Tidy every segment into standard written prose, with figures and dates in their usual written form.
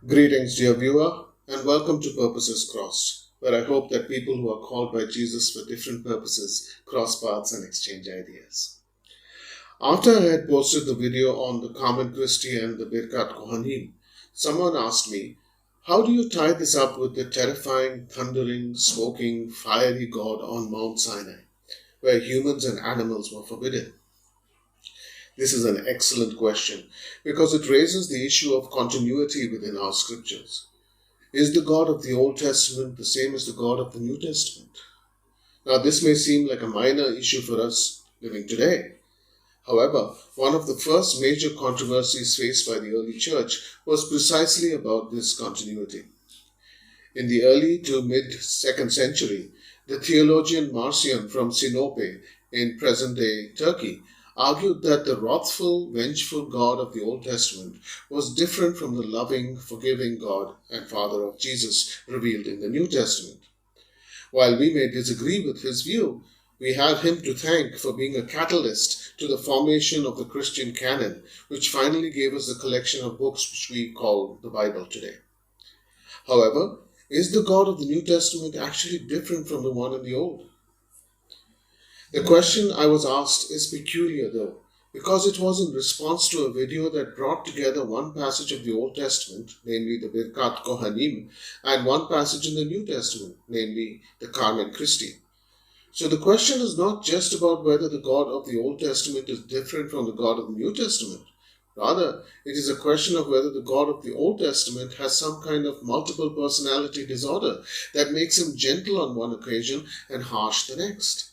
Greetings, dear viewer, and welcome to Purposes Crossed, where I hope that people who are called by Jesus for different purposes cross paths and exchange ideas. After I had posted the video on the Common Christi and the Birkat Kohanim, someone asked me, how do you tie this up with the terrifying, thundering, smoking, fiery God on Mount Sinai, where humans and animals were forbidden? This is an excellent question because it raises the issue of continuity within our scriptures. Is the God of the Old Testament the same as the God of the New Testament? Now, this may seem like a minor issue for us living today. However, one of the first major controversies faced by the early church was precisely about this continuity. In the early to mid-2nd century, the theologian Marcion from Sinope in present-day Turkey argued that the wrathful, vengeful God of the Old Testament was different from the loving, forgiving God and Father of Jesus revealed in the New Testament. While we may disagree with his view, we have him to thank for being a catalyst to the formation of the Christian canon, which finally gave us the collection of books which we call the Bible today. However, is the God of the New Testament actually different from the one in the Old? The question I was asked is peculiar though, because it was in response to a video that brought together one passage of the Old Testament, namely the Birkat Kohanim, and one passage in the New Testament, namely the Common Christi. So the question is not just about whether the God of the Old Testament is different from the God of the New Testament. Rather, it is a question of whether the God of the Old Testament has some kind of multiple personality disorder that makes him gentle on one occasion and harsh the next.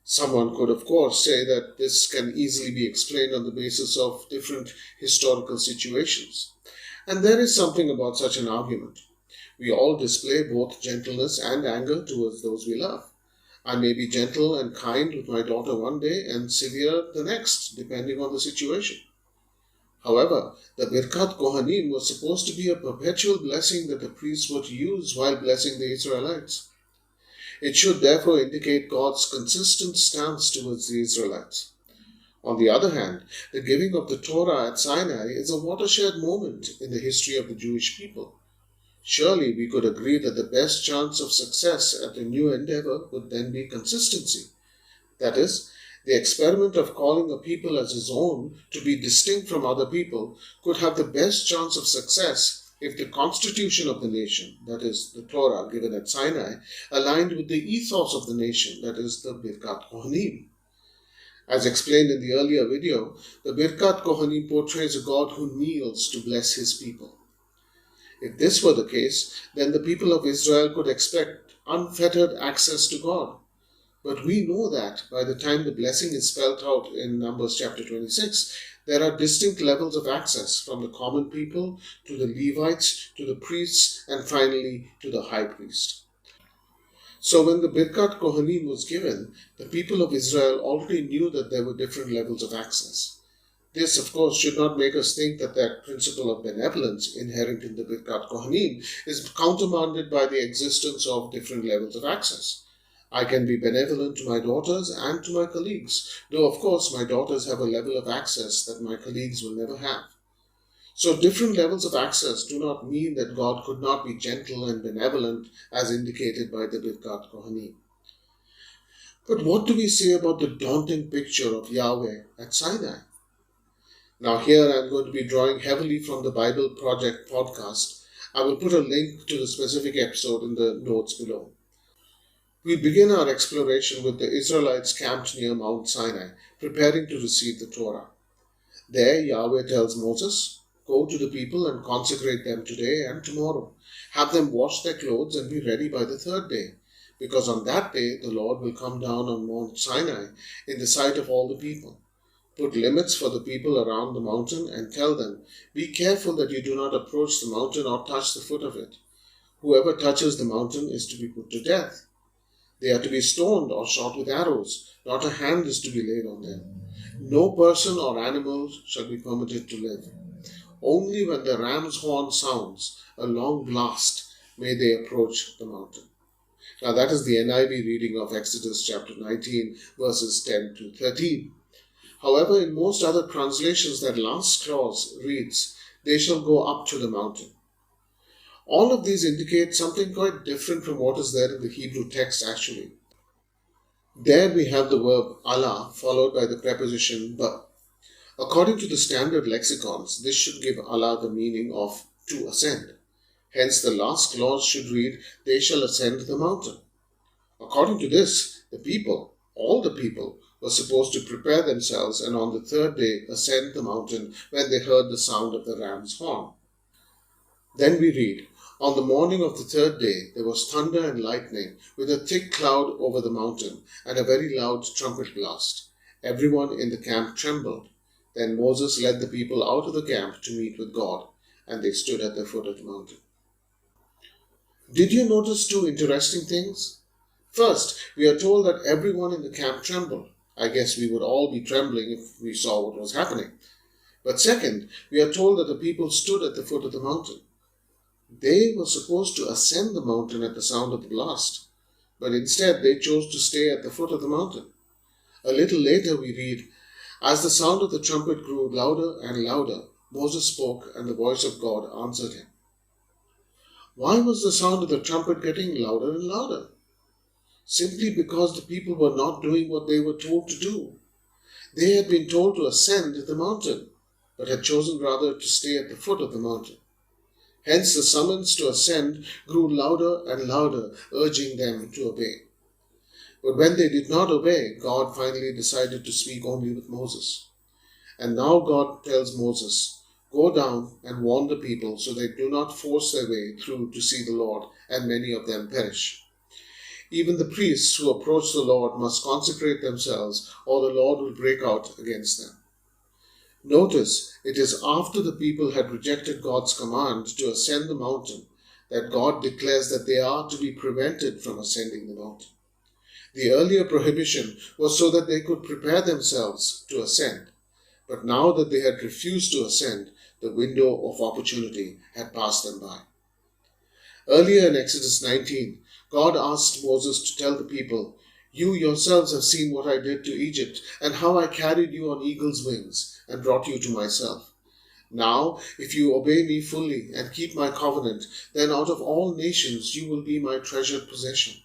Someone could, of course, say that this can easily be explained on the basis of different historical situations. And there is something about such an argument. We all display both gentleness and anger towards those we love. I may be gentle and kind with my daughter one day and severe the next, depending on the situation. However, the Birkat Kohanim was supposed to be a perpetual blessing that the priests were to use while blessing the Israelites. It should therefore indicate God's consistent stance towards the Israelites. On the other hand, the giving of the Torah at Sinai is a watershed moment in the history of the Jewish people. Surely we could agree that the best chance of success at a new endeavor would then be consistency. That is, the experiment of calling a people as his own to be distinct from other people could have the best chance of success if the constitution of the nation, that is, the Torah given at Sinai, aligned with the ethos of the nation, that is, the Birkat Kohanim. As explained in the earlier video, the Birkat Kohanim portrays a God who kneels to bless his people. If this were the case, then the people of Israel could expect unfettered access to God. But we know that by the time the blessing is spelled out in Numbers chapter 26, there are distinct levels of access from the common people to the Levites, to the priests, and finally to the high priest. So when the Birkat Kohanim was given, the people of Israel already knew that there were different levels of access. This, of course, should not make us think that that principle of benevolence inherent in the Birkat Kohanim is countermanded by the existence of different levels of access. I can be benevolent to my daughters and to my colleagues, though of course my daughters have a level of access that my colleagues will never have. So different levels of access do not mean that God could not be gentle and benevolent as indicated by the Birkat Kohanim. But what do we say about the daunting picture of Yahweh at Sinai? Now here I am going to be drawing heavily from the Bible Project podcast. I will put a link to the specific episode in the notes below. We begin our exploration with the Israelites camped near Mount Sinai, preparing to receive the Torah. There, Yahweh tells Moses, "Go to the people and consecrate them today and tomorrow. Have them wash their clothes and be ready by the third day, because on that day the Lord will come down on Mount Sinai in the sight of all the people. Put limits for the people around the mountain and tell them, be careful that you do not approach the mountain or touch the foot of it. Whoever touches the mountain is to be put to death. They are to be stoned or shot with arrows. Not a hand is to be laid on them. No person or animal shall be permitted to live. Only when the ram's horn sounds, a long blast, may they approach the mountain." Now that is the NIV reading of Exodus chapter 19, verses 10 to 13. However, in most other translations, that last clause reads, "They shall go up to the mountain." All of these indicate something quite different from what is there in the Hebrew text actually. There we have the verb Allah followed by the preposition ba. According to the standard lexicons, this should give Allah the meaning of to ascend. Hence the last clause should read, they shall ascend the mountain. According to this, the people, all the people, were supposed to prepare themselves and on the third day ascend the mountain when they heard the sound of the ram's horn. Then we read, on the morning of the third day there was thunder and lightning with a thick cloud over the mountain and a very loud trumpet blast. Everyone in the camp trembled. Then Moses led the people out of the camp to meet with God, and they stood at the foot of the mountain. Did you notice two interesting things? First, we are told that everyone in the camp trembled. I guess we would all be trembling if we saw what was happening. But second, we are told that the people stood at the foot of the mountain. They were supposed to ascend the mountain at the sound of the blast, but instead they chose to stay at the foot of the mountain. A little later we read, as the sound of the trumpet grew louder and louder, Moses spoke and the voice of God answered him. Why was the sound of the trumpet getting louder and louder? Simply because the people were not doing what they were told to do. They had been told to ascend the mountain, but had chosen rather to stay at the foot of the mountain. Hence the summons to ascend grew louder and louder, urging them to obey. But when they did not obey, God finally decided to speak only with Moses. And now God tells Moses, go down and warn the people so they do not force their way through to see the Lord, and many of them perish. Even the priests who approach the Lord must consecrate themselves, or the Lord will break out against them. Notice, it is after the people had rejected God's command to ascend the mountain that God declares that they are to be prevented from ascending the mountain. The earlier prohibition was so that they could prepare themselves to ascend, but now that they had refused to ascend, the window of opportunity had passed them by. Earlier in Exodus 19, God asked Moses to tell the people, you yourselves have seen what I did to Egypt, and how I carried you on eagle's wings, and brought you to myself. Now, if you obey me fully and keep my covenant, then out of all nations you will be my treasured possession.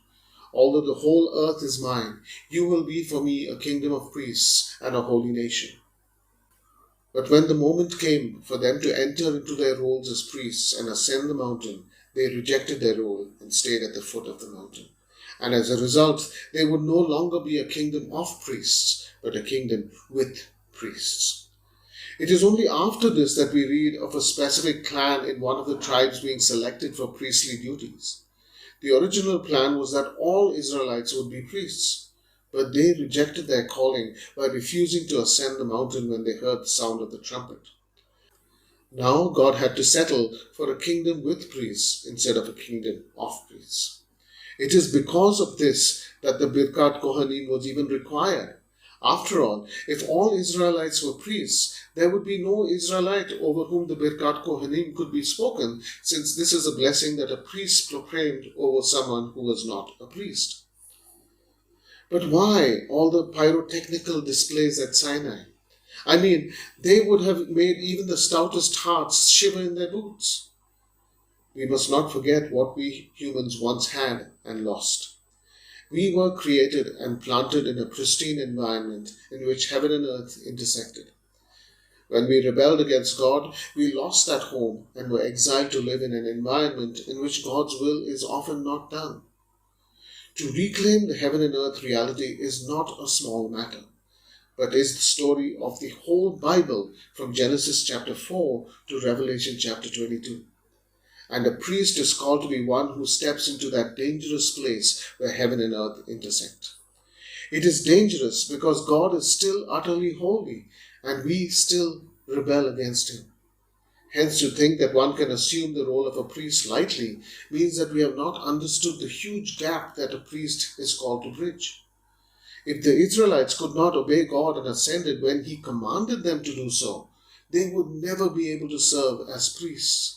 Although the whole earth is mine, you will be for me a kingdom of priests and a holy nation. But when the moment came for them to enter into their roles as priests and ascend the mountain, they rejected their role and stayed at the foot of the mountain. And as a result, they would no longer be a kingdom of priests, but a kingdom with priests. It is only after this that we read of a specific clan in one of the tribes being selected for priestly duties. The original plan was that all Israelites would be priests, but they rejected their calling by refusing to ascend the mountain when they heard the sound of the trumpet. Now God had to settle for a kingdom with priests instead of a kingdom of priests. It is because of this that the Birkat Kohanim was even required. After all, if all Israelites were priests, there would be no Israelite over whom the Birkat Kohanim could be spoken, since this is a blessing that a priest proclaimed over someone who was not a priest. But why all the pyrotechnical displays at Sinai? I mean, they would have made even the stoutest hearts shiver in their boots. We must not forget what we humans once had and lost. We were created and planted in a pristine environment in which heaven and earth intersected. When we rebelled against God, we lost that home and were exiled to live in an environment in which God's will is often not done. To reclaim the heaven and earth reality is not a small matter, but is the story of the whole Bible from Genesis chapter 4 to Revelation chapter 22. And a priest is called to be one who steps into that dangerous place where heaven and earth intersect. It is dangerous because God is still utterly holy and we still rebel against him. Hence, to think that one can assume the role of a priest lightly means that we have not understood the huge gap that a priest is called to bridge. If the Israelites could not obey God and ascended when he commanded them to do so, they would never be able to serve as priests.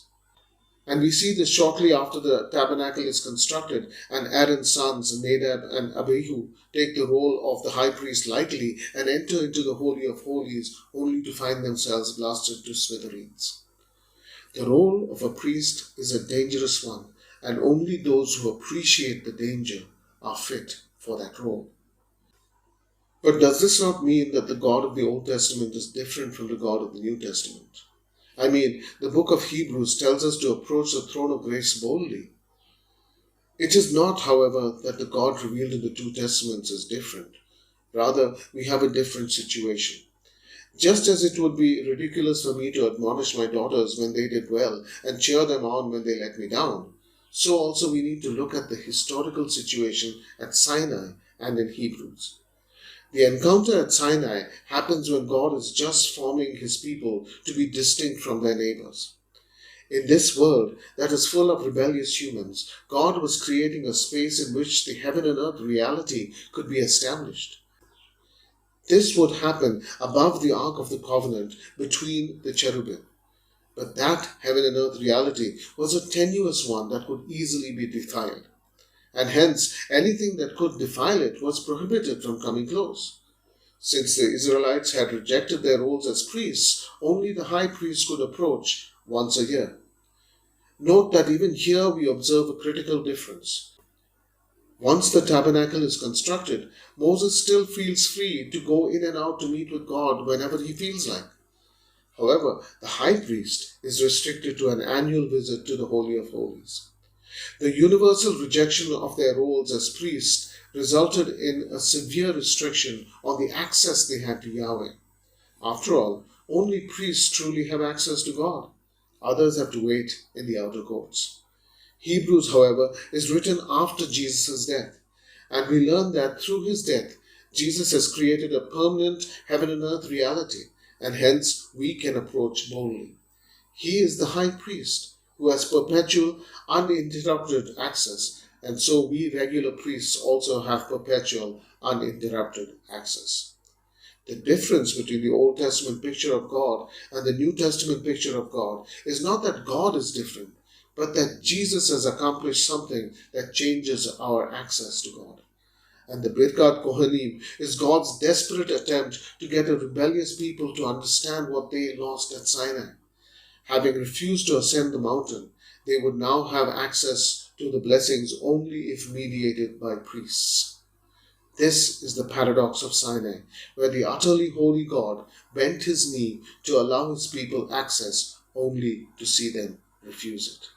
And we see this shortly after the tabernacle is constructed and Aaron's sons, Nadab and Abihu, take the role of the high priest lightly and enter into the Holy of Holies only to find themselves blasted to smithereens. The role of a priest is a dangerous one, and only those who appreciate the danger are fit for that role. But does this not mean that the God of the Old Testament is different from the God of the New Testament? I mean, the book of Hebrews tells us to approach the throne of grace boldly. It is not, however, that the God revealed in the two testaments is different. Rather, we have a different situation. Just as it would be ridiculous for me to admonish my daughters when they did well and cheer them on when they let me down, so also we need to look at the historical situation at Sinai and in Hebrews. The encounter at Sinai happens when God is just forming his people to be distinct from their neighbors. In this world that is full of rebellious humans, God was creating a space in which the heaven and earth reality could be established. This would happen above the Ark of the Covenant between the cherubim. But that heaven and earth reality was a tenuous one that could easily be defiled. And hence, anything that could defile it was prohibited from coming close. Since the Israelites had rejected their roles as priests, only the high priest could approach once a year. Note that even here we observe a critical difference. Once the tabernacle is constructed, Moses still feels free to go in and out to meet with God whenever he feels like. However, the high priest is restricted to an annual visit to the Holy of Holies. The universal rejection of their roles as priests resulted in a severe restriction on the access they had to Yahweh. After all, only priests truly have access to God. Others have to wait in the outer courts. Hebrews, however, is written after Jesus' death, and we learn that through his death, Jesus has created a permanent heaven and earth reality, and hence we can approach boldly. He is the high priest who has perpetual, uninterrupted access, and so we regular priests also have perpetual, uninterrupted access. The difference between the Old Testament picture of God and the New Testament picture of God is not that God is different, but that Jesus has accomplished something that changes our access to God. And the Birkat Kohanim is God's desperate attempt to get a rebellious people to understand what they lost at Sinai. Having refused to ascend the mountain, they would now have access to the blessings only if mediated by priests. This is the paradox of Sinai, where the utterly holy God bent his knee to allow his people access only to see them refuse it.